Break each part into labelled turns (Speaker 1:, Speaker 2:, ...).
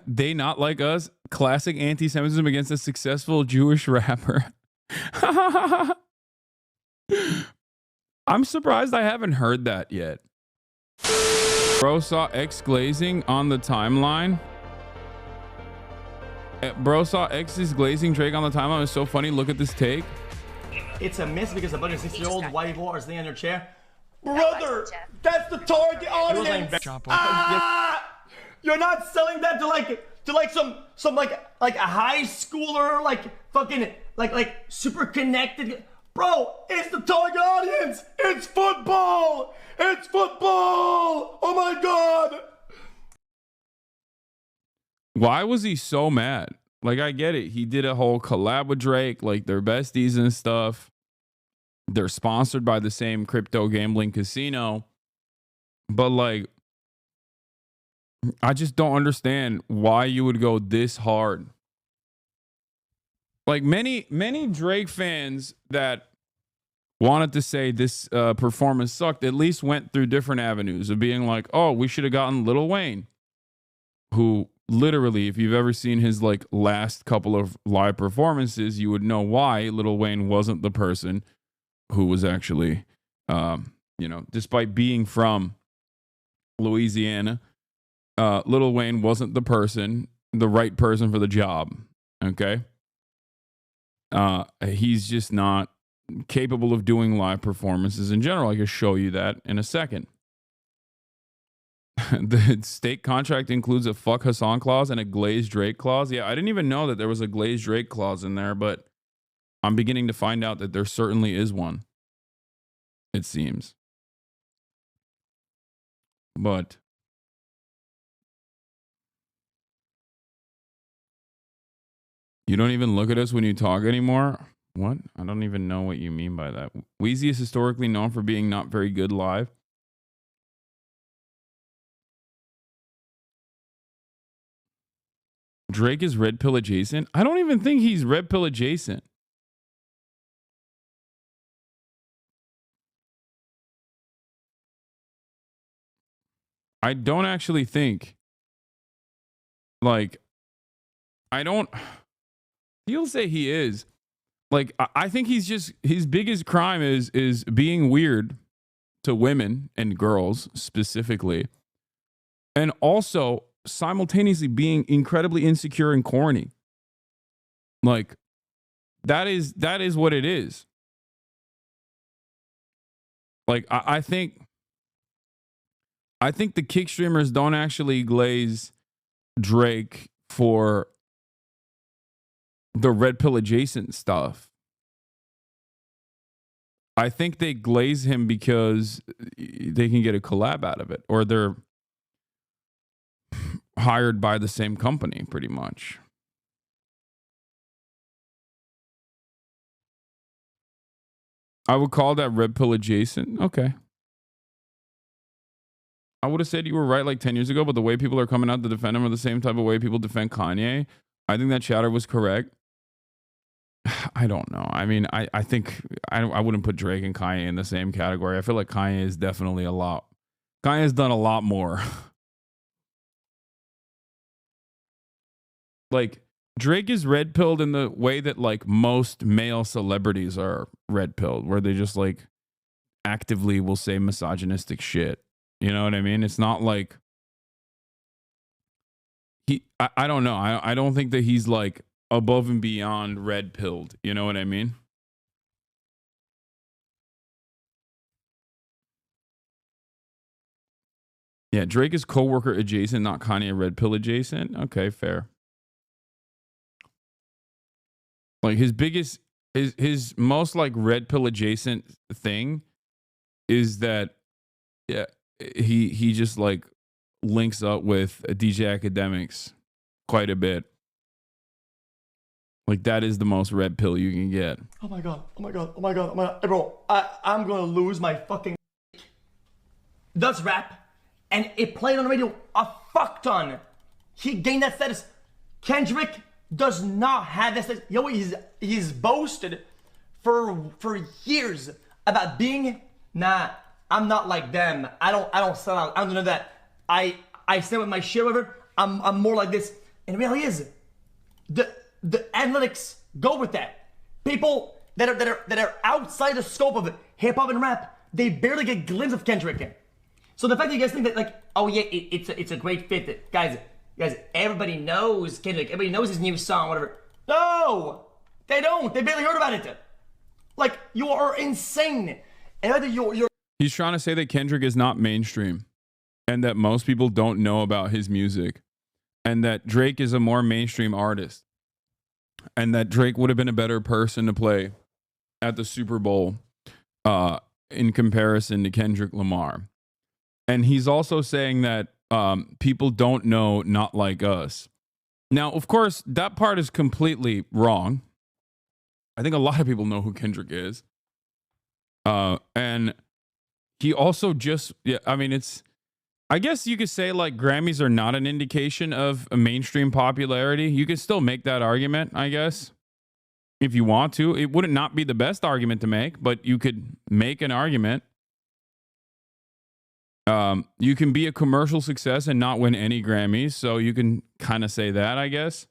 Speaker 1: They not like us. Classic anti-Semitism against a successful Jewish rapper. I'm surprised I haven't heard that yet. Bro saw glazing on the timeline. Bro saw X's glazing Drake on the timeline. It was so funny. Look at this take.
Speaker 2: It's a miss because a bunch of 60-year-old white people are sitting in their chair. Brother, that's the target audience. You're not selling that to some a high schooler, like fucking like super connected. Bro, it's the target audience. It's football. It's football. Oh my god.
Speaker 1: Why was he so mad? Like, I get it. He did a whole collab with Drake, like they're besties and stuff. They're sponsored by the same crypto gambling casino. But like, I just don't understand why you would go this hard. Like many Drake fans that wanted to say this performance sucked, at least went through different avenues of being like, oh, we should have gotten Lil Wayne, who literally, if you've ever seen his like last couple of live performances, you would know why Lil Wayne wasn't the person who was actually, despite being from Louisiana, Lil Wayne wasn't the right person for the job. Okay. He's just not capable of doing live performances in general. I can show you that in a second. The state contract includes a fuck Hasan clause and a glazed Drake clause. Yeah, I didn't even know that there was a glazed Drake clause in there, but I'm beginning to find out that there certainly is one. It seems. But you don't even look at us when you talk anymore? What? I don't even know what you mean by that. Wheezy is historically known for being not very good live. Drake is red pill adjacent? I don't even think he's red pill adjacent. I don't actually think, like, he'll say he is. Like, I think he's just, his biggest crime is being weird to women and girls specifically. And also simultaneously being incredibly insecure and corny. Like, that is what it is. Like, I think the kick streamers don't actually glaze Drake for the red pill adjacent stuff. I think they glaze him because they can get a collab out of it, or they're hired by the same company pretty much. I would call that red pill adjacent. Okay. I would have said you were right like 10 years ago, but the way people are coming out to defend him are the same type of way people defend Kanye. I think that chatter was correct. I don't know. I mean, I think I wouldn't put Drake and Kanye in the same category. I feel like Kanye is definitely Kanye's done a lot more. Like, Drake is red pilled in the way that like most male celebrities are red pilled, where they just like actively will say misogynistic shit. You know what I mean? It's not like I don't know. I don't think that he's like above and beyond red pilled. You know what I mean? Yeah, Drake is coworker adjacent, not Kanye red pill adjacent. Okay, fair. Like his most like red pill adjacent thing is that, yeah, he just like links up with DJ Academics quite a bit. Like, that is the most red pill you can get.
Speaker 2: Oh my god, oh my god, oh my god, oh my god. Hey bro, I'm gonna lose my fucking does rap, and it played on the radio a fuck ton. He gained that status. Kendrick does not have that status. Yo, he's boasted for years about being, I'm not like them. I don't sell out. I don't know that. I stand with my shit, whatever. I'm more like this. And the reality is, the analytics go with that. People that are outside the scope of hip hop and rap, they barely get a glimpse of Kendrick. So the fact that you guys think that, like, oh yeah, it's a great fit, guys, everybody knows Kendrick, everybody knows his new song, whatever. No, they don't. They barely heard about it. Like, you are insane. And either you're.
Speaker 1: He's trying to say that Kendrick is not mainstream, and that most people don't know about his music, and that Drake is a more mainstream artist, and that Drake would have been a better person to play at the Super Bowl in comparison to Kendrick Lamar. And he's also saying that people don't know Not Like Us. Now, of course, that part is completely wrong. I think a lot of people know who Kendrick is. And he also just, yeah, I mean, I guess you could say like Grammys are not an indication of a mainstream popularity. You could still make that argument, I guess, if you want to. It wouldn't not be the best argument to make, but you could make an argument. You can be a commercial success and not win any Grammys, so you can kind of say that, I guess.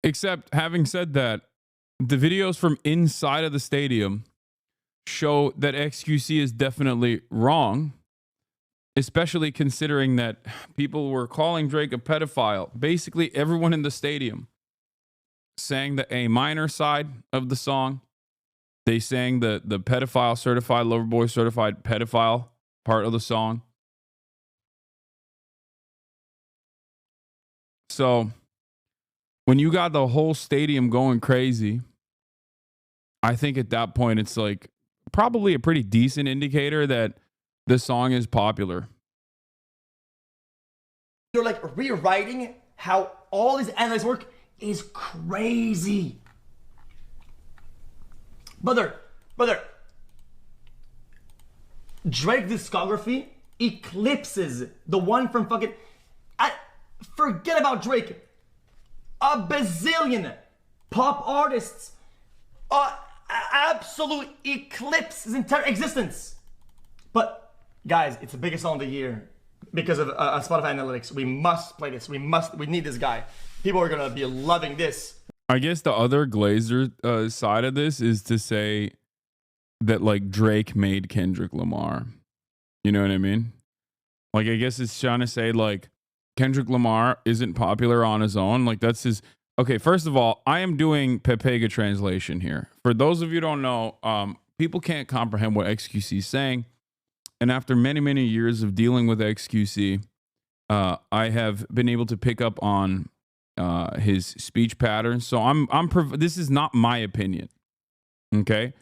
Speaker 1: Except, having said that, the videos from inside of the stadium show that xQc is definitely wrong, especially considering that people were calling Drake a pedophile. Basically, everyone in the stadium sang the A minor side of the song. They sang the pedophile certified, lover boy certified pedophile part of the song. So when you got the whole stadium going crazy, I think at that point it's like probably a pretty decent indicator that the song is popular.
Speaker 2: You're like rewriting how all these analytics work is crazy. Brother, Drake discography eclipses the one from fucking. Forget about Drake. A bazillion pop artists absolute eclipse his entire existence. But guys, it's the biggest song of the year because of Spotify analytics. We must play this. We need this guy. People are gonna be loving this.
Speaker 1: I guess the other Glazer side of this is to say that like Drake made Kendrick Lamar. You know what I mean? Like, I guess it's trying to say like Kendrick Lamar isn't popular on his own. Like, that's his. Okay, first of all, I am doing Pepega translation here. For those of you who don't know, people can't comprehend what xQc is saying. And after many, many years of dealing with xQc, I have been able to pick up on his speech patterns. So this is not my opinion. Okay?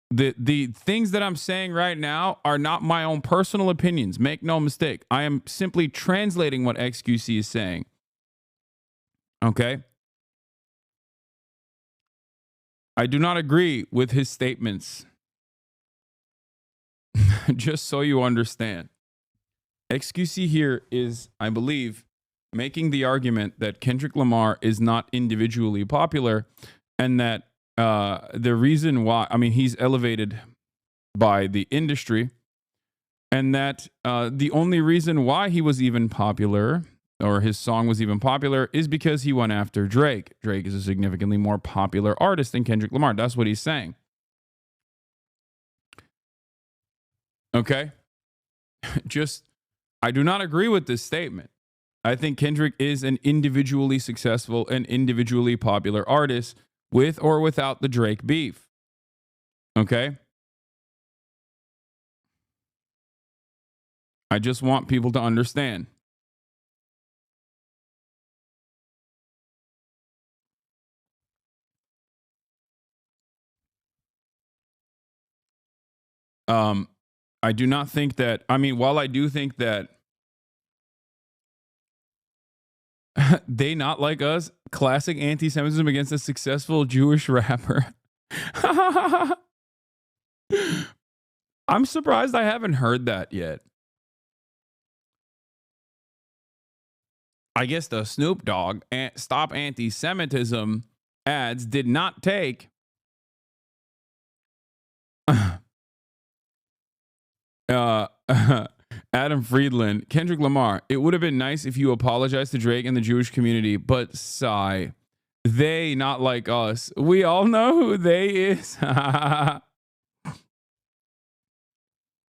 Speaker 1: The things that I'm saying right now are not my own personal opinions. Make no mistake. I am simply translating what xQc is saying. Okay? I do not agree with his statements. Just so you understand. xQc here is, I believe, making the argument that Kendrick Lamar is not individually popular, and that the reason why, I mean, he's elevated by the industry, and that the only reason why he was even popular, or his song was even popular, is because he went after Drake. Drake is a significantly more popular artist than Kendrick Lamar. That's what he's saying. Okay? I do not agree with this statement. I think Kendrick is an individually successful and individually popular artist with or without the Drake beef. Okay? I just want people to understand. I do not think that, I mean, while I do think that They Not Like Us, classic anti-Semitism against a successful Jewish rapper. I'm surprised I haven't heard that yet. I guess the Snoop Dogg Stop Anti-Semitism ads did not take Adam Friedland, Kendrick Lamar, it would have been nice if you apologized to Drake and the Jewish community, but sigh. They not like us. We all know who they is.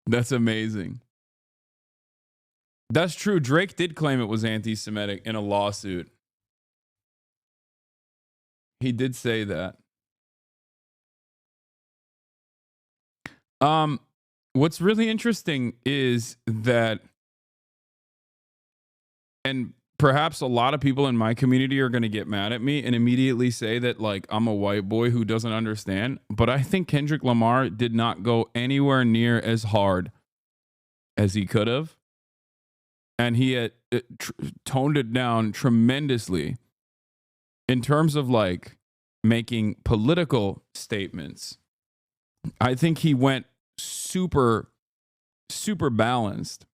Speaker 1: That's amazing. That's true. Drake did claim it was anti-Semitic in a lawsuit. He did say that. What's really interesting is that, and perhaps a lot of people in my community are going to get mad at me and immediately say that, like, I'm a white boy who doesn't understand, but I think Kendrick Lamar did not go anywhere near as hard as he could have. And he had toned it down tremendously in terms of, like, making political statements. I think he went super balanced,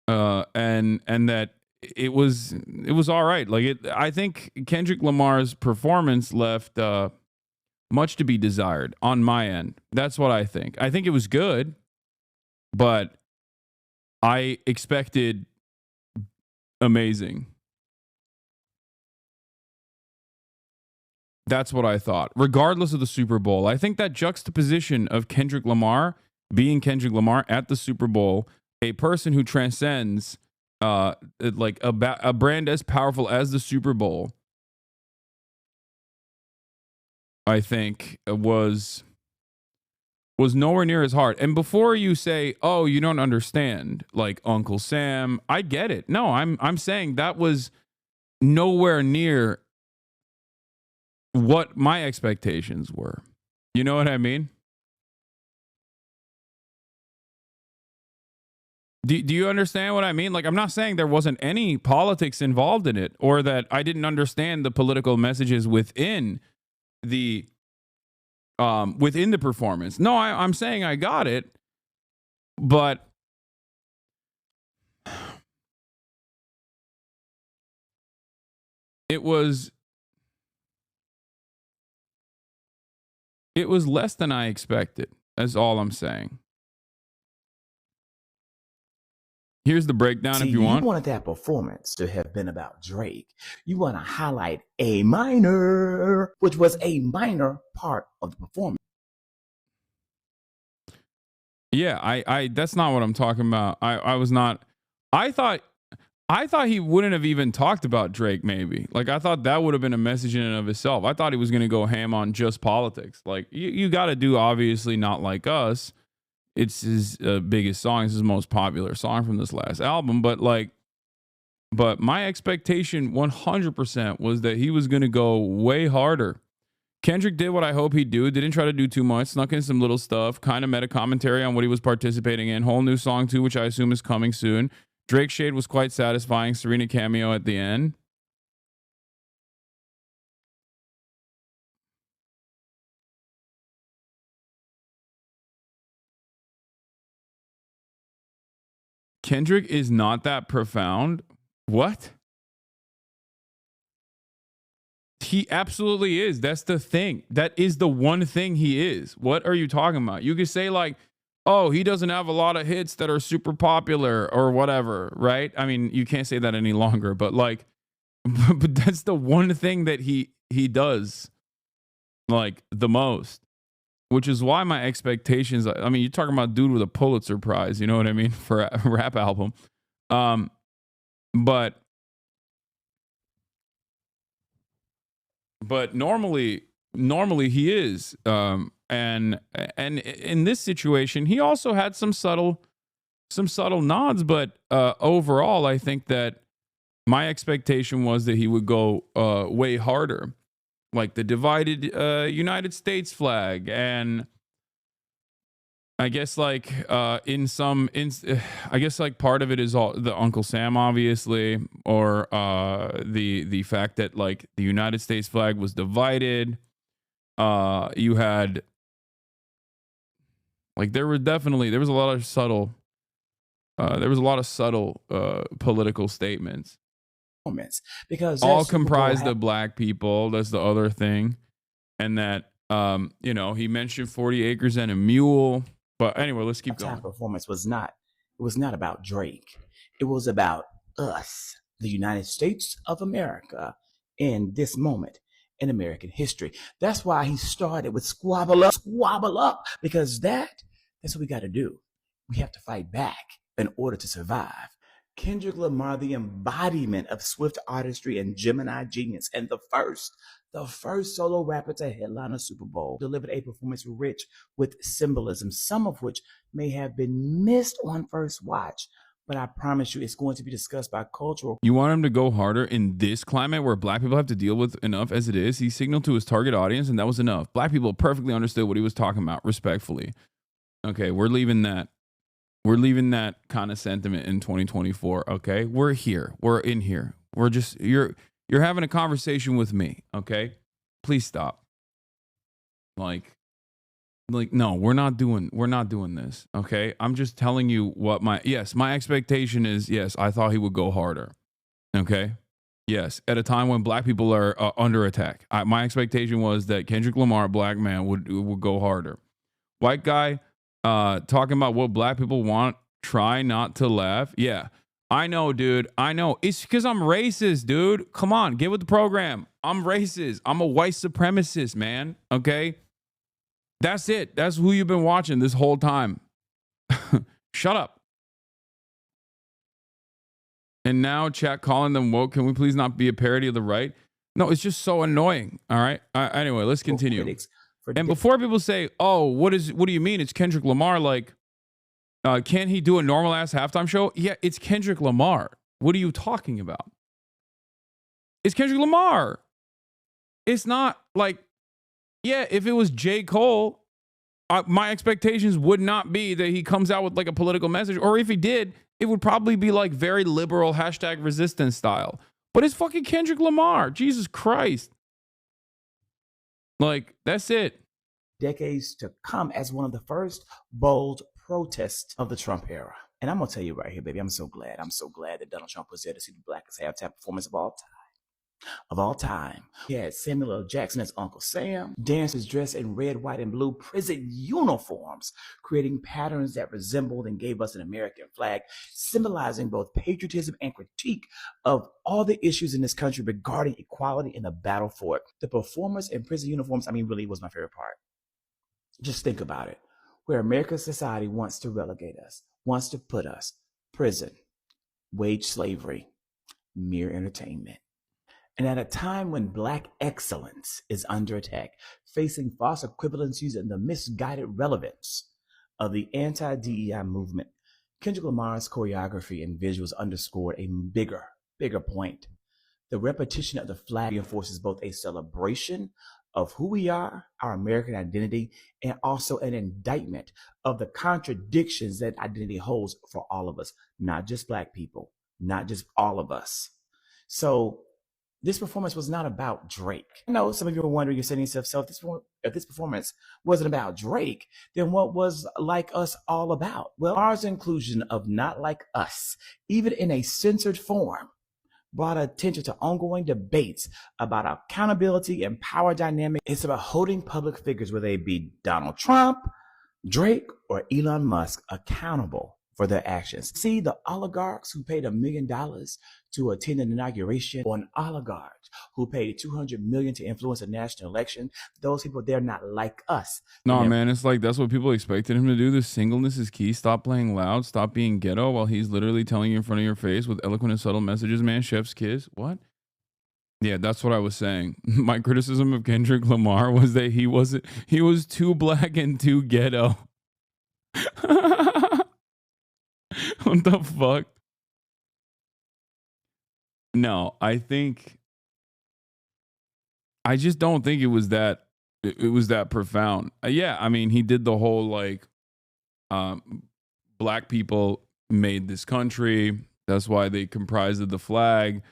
Speaker 1: and that it was all right. Like, I think Kendrick Lamar's performance left much to be desired on my end. That's what I think. I think it was good, but I expected amazing. That's what I thought, regardless of the Super Bowl. I think that juxtaposition of Kendrick Lamar being Kendrick Lamar at the Super Bowl, a person who transcends like a brand as powerful as the Super Bowl, I think was nowhere near as hard. And before you say, "Oh, you don't understand," like Uncle Sam, I get it. No, I'm saying that was nowhere near what my expectations were. You know what I mean? Do you understand what I mean? Like, I'm not saying there wasn't any politics involved in it, or that I didn't understand the political messages within the performance. No, I'm saying I got it, but it was less than I expected. That's all I'm saying. Here's the breakdown.
Speaker 3: See,
Speaker 1: if you want.
Speaker 3: You wanted that performance to have been about Drake. You want to highlight A minor, which was a minor part of the performance.
Speaker 1: Yeah, I that's not what I'm talking about. I was not. I thought he wouldn't have even talked about Drake, maybe. Like, I thought that would have been a message in and of itself. I thought he was going to go ham on just politics. Like, you got to do, obviously, Not Like Us. It's his biggest song. It's his most popular song from this last album. But my expectation 100% was that he was going to go way harder. Kendrick did what I hope he'd do. Didn't try to do too much. Snuck in some little stuff. Kind of meta commentary on what he was participating in. Whole new song, too, which I assume is coming soon. Drake shade was quite satisfying. Serena cameo at the end. Kendrick is not that profound. What? He absolutely is. That's the thing. That is the one thing he is. What are you talking about? You could say, like, oh, he doesn't have a lot of hits that are super popular or whatever, right? I mean, you can't say that any longer, but like, but that's the one thing that he does, like, the most. Which is why my expectations, I mean, you're talking about dude with a Pulitzer Prize, you know what I mean, for a rap album. But normally he is. And in this situation, he also had some subtle nods, but overall, I think that my expectation was that he would go way harder. Like the divided United States flag, and I guess like I guess like part of it is all the Uncle Sam, obviously, or the fact that like the United States flag was divided. You had like there was a lot of subtle political statements.
Speaker 3: Because
Speaker 1: all comprised of black people. That's the other thing. And that, he mentioned 40 acres and a mule. But anyway, let's keep going.
Speaker 3: Performance was not about Drake. It was about us, the United States of America, in this moment in American history. That's why he started with squabble up, because that's what we got to do. We have to fight back in order to survive. Kendrick Lamar, the embodiment of swift artistry and Gemini genius, and the first solo rapper to headline a Super Bowl, delivered a performance rich with symbolism, some of which may have been missed on first watch. But I promise you, it's going to be discussed by cultural.
Speaker 1: You want him to go harder in this climate where black people have to deal with enough as it is? He signaled to his target audience, and that was enough. Black people perfectly understood what he was talking about, respectfully. Okay, we're leaving that. We're leaving that kind of sentiment in 2024. Okay, we're here. We're in here. We're just you're having a conversation with me. Okay, please stop. Like no, we're not doing this. Okay, I'm just telling you what my expectation is. Yes, I thought he would go harder. Okay, yes, at a time when black people are under attack, my expectation was that Kendrick Lamar, black man, would go harder. White guy talking about what black people want. Try not to laugh. Yeah, I know, dude. I know. It's because I'm racist, dude. Come on, get with the program. I'm racist. I'm a white supremacist, man. Okay. That's it. That's who you've been watching this whole time. Shut up. And now chat calling them woke. Can we please not be a parody of the right? No, it's just so annoying. All right. Anyway, let's continue. And before people say, "Oh, what do you mean? It's Kendrick Lamar." Like, can't he do a normal ass halftime show? Yeah, it's Kendrick Lamar. What are you talking about? It's Kendrick Lamar. It's not like. Yeah, if it was J. Cole, my expectations would not be that he comes out with like a political message. Or if he did, it would probably be like very liberal #resistance style. But it's fucking Kendrick Lamar. Jesus Christ. Like, that's it.
Speaker 3: Decades to come as one of the first bold protests of the Trump era. And I'm going to tell you right here, baby, I'm so glad that Donald Trump was there to see the blackest halftime performance of all time. He had Samuel L. Jackson as Uncle Sam, dancers dressed in red, white, and blue prison uniforms, creating patterns that resembled and gave us an American flag, symbolizing both patriotism and critique of all the issues in this country regarding equality in the battle for it. The performers in prison uniforms, really was my favorite part. Just think about it. Where American society wants to relegate us, wants to put us, prison, wage slavery, mere entertainment. And at a time when black excellence is under attack, facing false equivalencies and the misguided relevance of the anti-DEI movement, Kendrick Lamar's choreography and visuals underscored a bigger point. The repetition of the flag reinforces both a celebration of who we are, our American identity, and also an indictment of the contradictions that identity holds for all of us, not just black people, not just all of us. So this performance was not about Drake. I know some of you are wondering, you're saying to yourself, so if this performance wasn't about Drake, then what was Like Us all about? Well, Lamar's inclusion of Not Like Us, even in a censored form, brought attention to ongoing debates about accountability and power dynamics. It's about holding public figures, whether they be Donald Trump, Drake, or Elon Musk, accountable for their actions. See, the oligarchs who paid $1 million to attend an inauguration, or an oligarch who paid $200 million to influence a national election, those people, they're not like us.
Speaker 1: No, man, it's like that's what people expected him to do. This singleness is key. Stop playing loud. Stop being ghetto, while he's literally telling you in front of your face with eloquent and subtle messages, man, chef's kiss. What? Yeah, that's what I was saying. My criticism of Kendrick Lamar was that he was too black and too ghetto. What the fuck? No, I just don't think it was that profound. Yeah, he did the whole like black people made this country. That's why they comprised of the flag.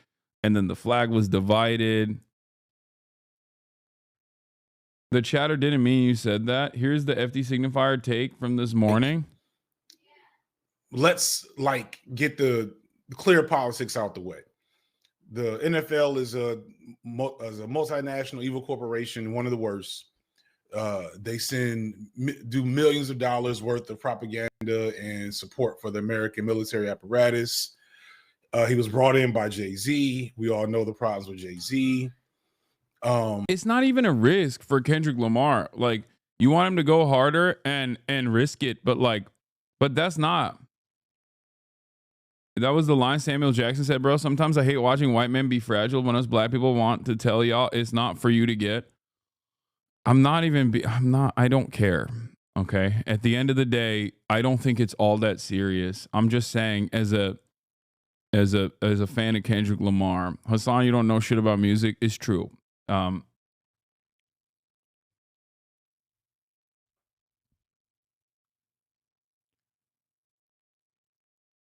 Speaker 1: And then the flag was divided. The chatter didn't mean you said that. Here's the FD signifier take from this morning.
Speaker 4: Let's get the clear politics out the way. The NFL is a multinational evil corporation, one of the worst. They do millions of dollars worth of propaganda and support for the American military apparatus. He was brought in by Jay-Z. We all know the problems with Jay-Z.
Speaker 1: It's not even a risk for Kendrick Lamar. Like, you want him to go harder and risk it, but that's not. That was the line Samuel Jackson said, bro. Sometimes I hate watching white men be fragile when us black people want to tell y'all it's not for you to get. I don't care. Okay. At the end of the day, I don't think it's all that serious. I'm just saying as a fan of Kendrick Lamar, Hasan, you don't know shit about music. It's true.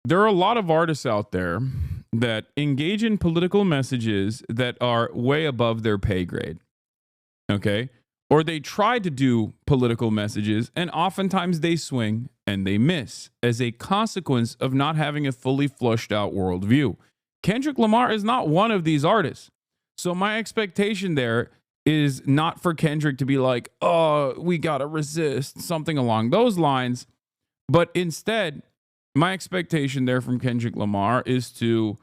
Speaker 1: There are a lot of artists out there that engage in political messages that are way above their pay grade. Okay. Or they try to do political messages, and oftentimes they swing and they miss as a consequence of not having a fully flushed out worldview. Kendrick Lamar is not one of these artists. So my expectation there is not for Kendrick to be like, oh, we got to resist, something along those lines. But instead, my expectation there from Kendrick Lamar is to,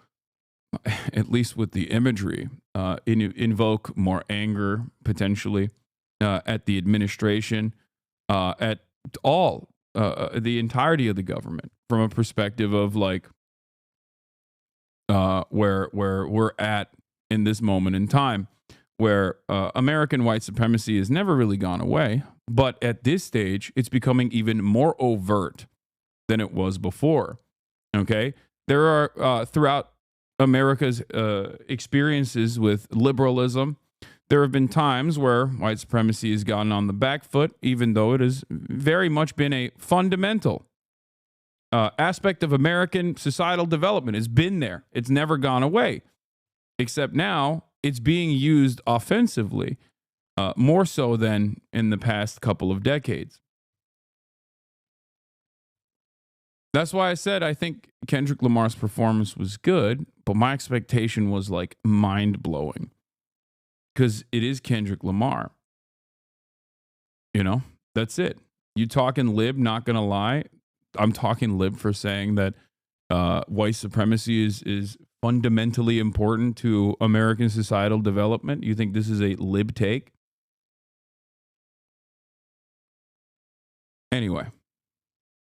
Speaker 1: at least with the imagery, invoke more anger, potentially, at the administration, at all, the entirety of the government, from a perspective of like where we're at in this moment in time, where American white supremacy has never really gone away, but at this stage, it's becoming even more overt than it was before. Okay, there are throughout America's experiences with liberalism, there have been times where white supremacy has gotten on the back foot, even though it has very much been a fundamental aspect of American societal development. It's been there. It's never gone away. Except now it's being used offensively, more so than in the past couple of decades. That's why I said I think Kendrick Lamar's performance was good, but my expectation was like mind-blowing. Because it is Kendrick Lamar. You know, that's it. You talking lib, not going to lie. I'm talking lib for saying that white supremacy is fundamentally important to American societal development. You think this is a lib take?